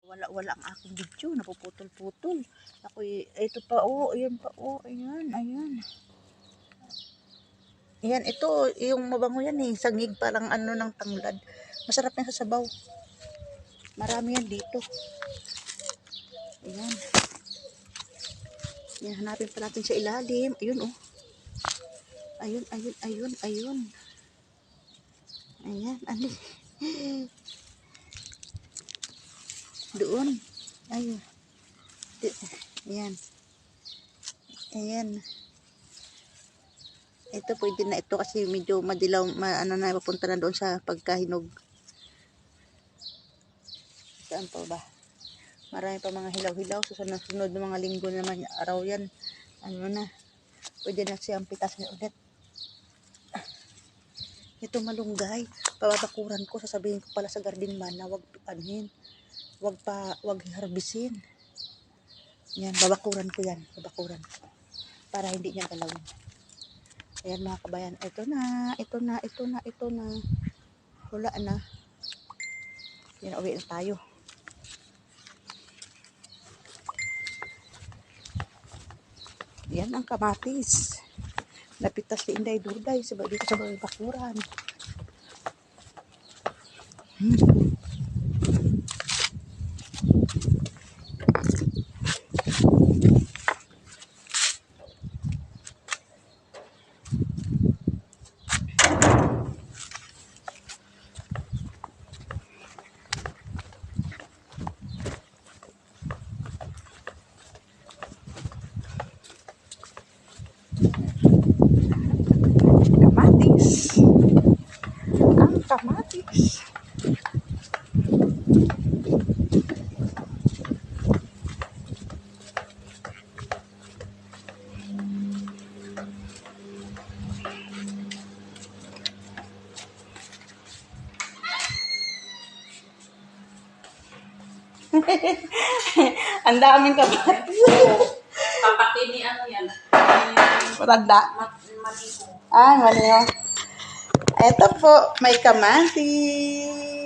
Wala ang aking video, napuputol-putol. Ako, ito pa, oh, ayan pa, oh, ayan. Ayan, ito, yung mabango yan eh, sangig, parang ano ng tanglad. Masarap yan sa sabaw. Marami yan dito. Ayan. Yan, hanapin pa natin sa ilalim. Ayun, oh. Ayun. Ayan, ali. Doon. Ayun. Ayan. Ito pwede na ito kasi medyo madilaw, ano na, papunta na doon sa pagkahinog. Saan pa ba? Marami pa mga hilaw-hilaw. Susunod ng mga linggo naman, araw yan. Ano na, pwede na siyang pitasin ulit. Ito malunggay. Pababakuran ko, sasabihin ko pala sa garden man na wag anuhin. Wag harbisin. Yan, babakuran ko yan. Para hindi niya galawin. Ayan mga kabayan. Ito na. Wala na. Yan, uwi na tayo. Yan ang kamatis. Napitas si Inday Duday dito sa bakuran. Kamatis. Ang daming kamatis. Papakini ano yan? Matanda. Maniho. Maniho. Ito po, may kamatis.